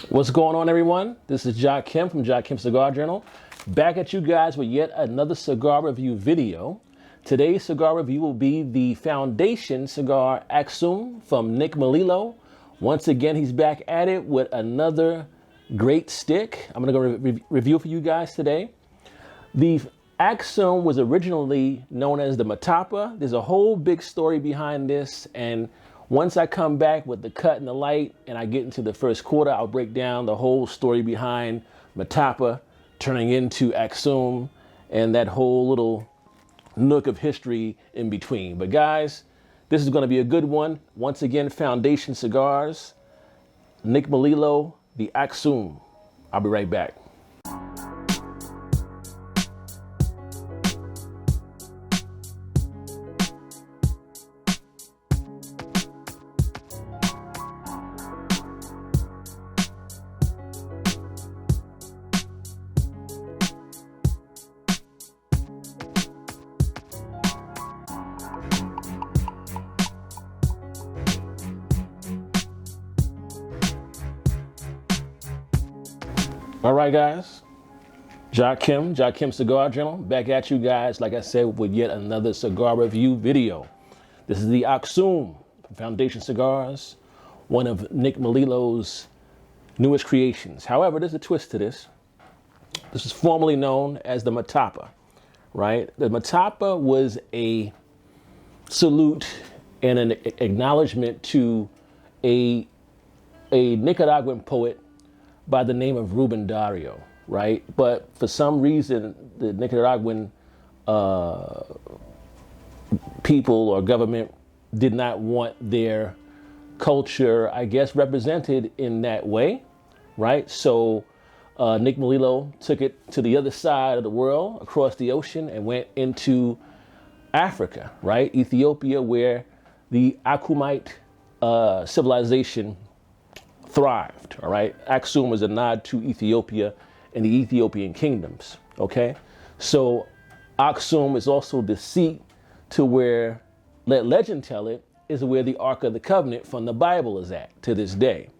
What's going on, everyone? This is Jakim from Jakim Cigar Journal, back at you guys with yet another cigar review video. Today's cigar review will be the Foundation Cigar Aksum from Nick Melillo. Once again, he's back at it with another great stick. I'm going to go review for you guys today. The Aksum was originally known as the Matapa. There's a whole big story behind this, and once I come back with the cut and the light and I get into the first quarter, I'll break down the whole story behind Matapa turning into Aksum and that whole little nook of history in between. But guys, this is going to be a good one. Once again, Foundation Cigars, Nick Melillo, the Aksum. I'll be right back. All right, guys, Jakim Cigar Journal, back at you guys, like I said, with yet another cigar review video. This is the Aksum from Foundation Cigars, one of Nick Melillo's newest creations. However, there's a twist to this. This is formerly known as the Matapa, right? The Matapa was a salute and an acknowledgement to a Nicaraguan poet by the name of Ruben Dario, right? But for some reason, the Nicaraguan people or government did not want their culture, I guess, represented in that way, right? So Nick Melillo took it to the other side of the world, across the ocean, and went into Africa, right? Ethiopia, where the Aksumite civilization thrived, all right? Aksum is a nod to Ethiopia and the Ethiopian kingdoms, okay? So Aksum is also the seat to where, let legend tell it, is where the Ark of the Covenant from the Bible is at to this day.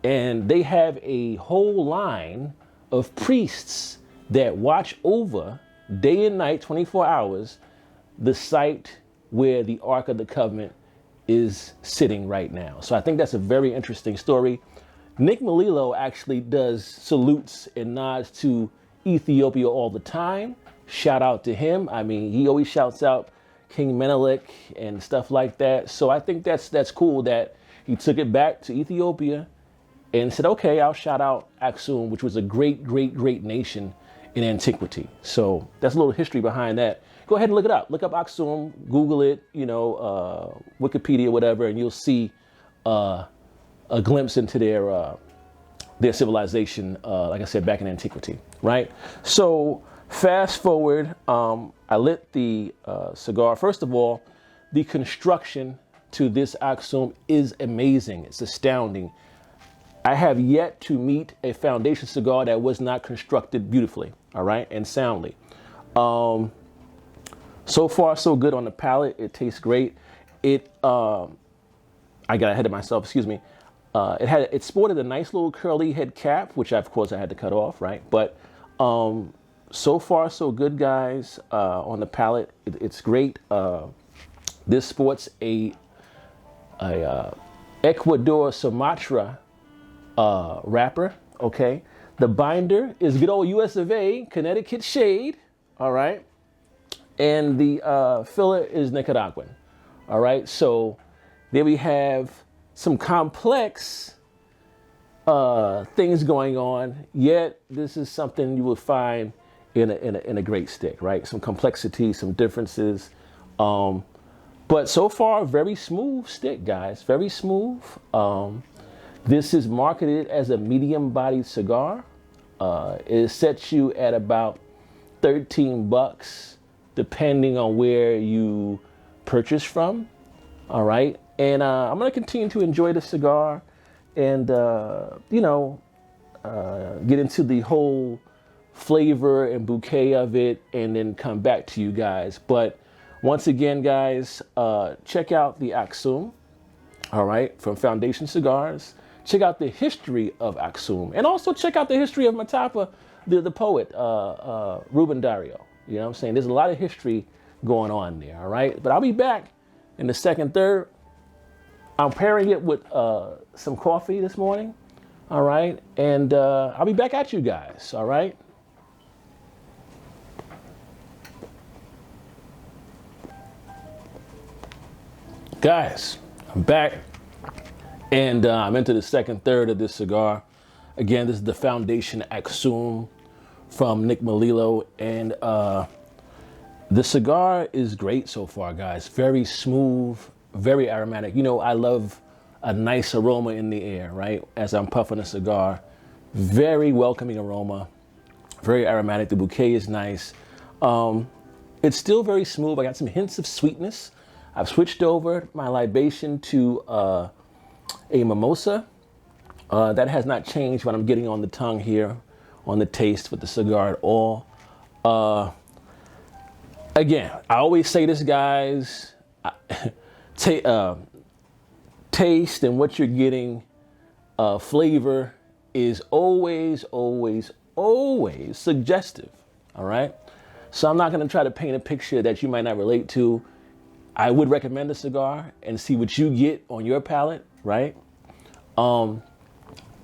And they have a whole line of priests that watch over day and night, 24 hours, the site where the Ark of the Covenant is sitting right now. So I think that's a very interesting story. Nick Melillo actually does salutes and nods to Ethiopia all the time. Shout out to him. I mean, he always shouts out King Menelik and stuff like that. So I think that's cool that he took it back to Ethiopia and said, okay, I'll shout out Aksum, which was a great nation in antiquity. So that's a little history behind that. Go ahead and look it up. Look up Aksum, Google it, Wikipedia, whatever, and you'll see a glimpse into their civilization, like I said, back in antiquity, right? So fast forward, I lit the cigar. First of all, the construction to this Aksum is amazing. It's astounding. I have yet to meet a Foundation cigar that was not constructed beautifully, all right, and soundly. So far, so good on the palate. It tastes great. I got ahead of myself, excuse me. It sported a nice little curly head cap, which of course I had to cut off, right? But so far, so good, guys. On the palate, it's great. This sports a Ecuador Sumatra wrapper, okay? The binder is good old US of A, Connecticut shade, all right? And the filler is Nicaraguan, all right? So there we have some complex things going on, yet this is something you will find in a great stick, right? Some complexity, some differences. But so far, very smooth stick, guys, very smooth. This is marketed as a medium-bodied cigar. It sets you at about 13 bucks, depending on where you purchase from. All right. And I'm going to continue to enjoy the cigar and, get into the whole flavor and bouquet of it and then come back to you guys. But once again, guys, check out the Aksum, all right, from Foundation Cigars. Check out the history of Aksum, and also check out the history of Matapa, the poet, Ruben Dario. You know what I'm saying? There's a lot of history going on there, all right? But I'll be back in the second, third. I'm pairing it with some coffee this morning, all right? And I'll be back at you guys, all right? Guys, I'm back, and I'm into the second, third of this cigar. Again, this is the Foundation Aksum from Nick Melillo, and the cigar is great so far, guys. Very smooth, very aromatic. You know, I love a nice aroma in the air, right? As I'm puffing a cigar. Very welcoming aroma, very aromatic. The bouquet is nice. It's still very smooth. I got some hints of sweetness. I've switched over my libation to a mimosa. That has not changed what I'm getting on the tongue here, on the taste with the cigar at all. Again, I always say this, guys, taste and what you're getting, flavor is always, always, always suggestive, all right? So I'm not gonna try to paint a picture that you might not relate to. I would recommend a cigar and see what you get on your palate, right? I'm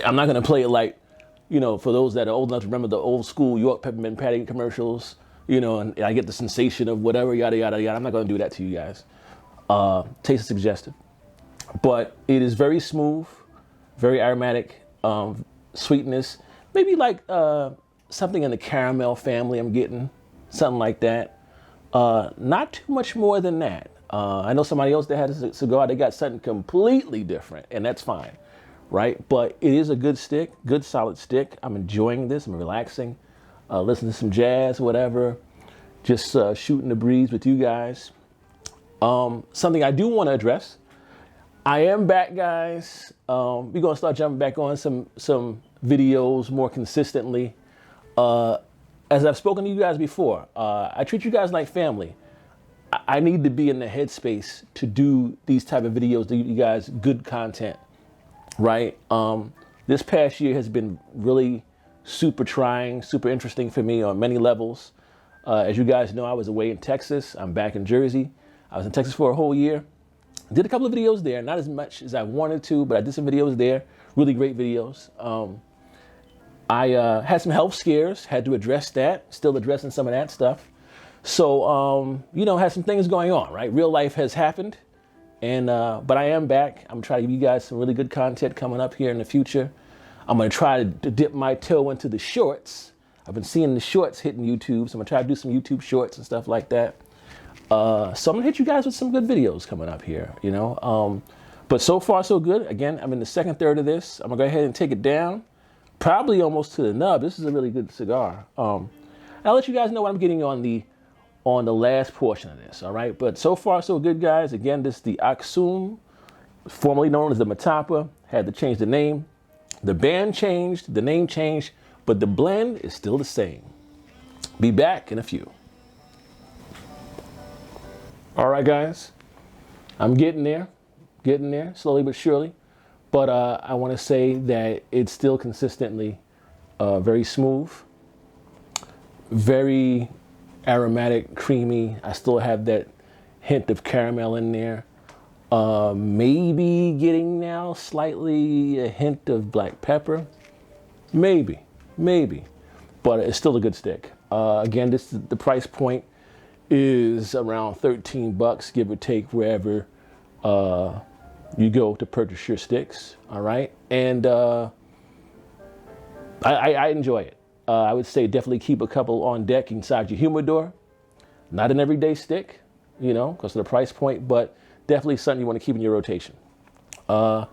not gonna play it like, you know, for those that are old enough to remember the old school York Peppermint Patty commercials, you know, and I get the sensation of whatever, yada, yada, yada. I'm not gonna do that to you guys. Taste is suggestive. But it is very smooth, very aromatic, sweetness. Maybe like something in the caramel family I'm getting, something like that. Not too much more than that. I know somebody else that had a cigar, they got something completely different, and that's fine, right? But it is a good stick, good solid stick. I'm enjoying this, I'm relaxing, listening to some jazz, whatever, just shooting the breeze with you guys. Something I do want to address, I am back, guys. We're gonna start jumping back on some videos more consistently. As I've spoken to you guys before, I treat you guys like family. I need to be in the headspace to do these type of videos to give you guys good content, right? This past year has been really super trying, super interesting for me on many levels. As you guys know, I was away in Texas. I'm back in Jersey. I was in Texas for a whole year. Did a couple of videos there, not as much as I wanted to, but I did some videos there, really great videos. I had some health scares, had to address that, still addressing some of that stuff. So, you know, had some things going on, right? Real life has happened, and but I am back. I'm trying to give you guys some really good content coming up here in the future. I'm going to try to dip my toe into the shorts. I've been seeing the shorts hitting YouTube, so I'm going to try to do some YouTube shorts and stuff like that. So I'm going to hit you guys with some good videos coming up here, you know. But so far, so good. Again, I'm in the second, third of this. I'm going to go ahead and take it down. Probably almost to the nub. This is a really good cigar. I'll let you guys know what I'm getting on the last portion of this, all right? But so far, so good, guys. Again, this is the Aksum, formerly known as the Matapa. Had to change the name. The band changed, the name changed, but the blend is still the same. Be back in a few. All right, guys. I'm getting there, slowly but surely. But I want to say that it's still consistently very smooth, very aromatic, creamy. I still have that hint of caramel in there. Maybe getting now slightly a hint of black pepper. Maybe. But it's still a good stick. Again, the price point is around 13 bucks, give or take, wherever you go to purchase your sticks, all right? And I enjoy it. I would say definitely keep a couple on deck inside your humidor. Not an everyday stick, you know, because of the price point, but definitely something you want to keep in your rotation. The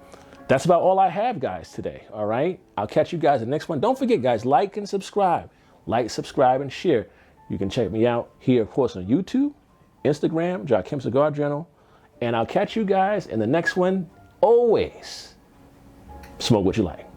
That's about all I have, guys, today. All right. I'll catch you guys in the next one. Don't forget, guys, like and subscribe. Like, subscribe, and share. You can check me out here, of course, on YouTube, Instagram, Jakim Cigar Journal. And I'll catch you guys in the next one. Always smoke what you like.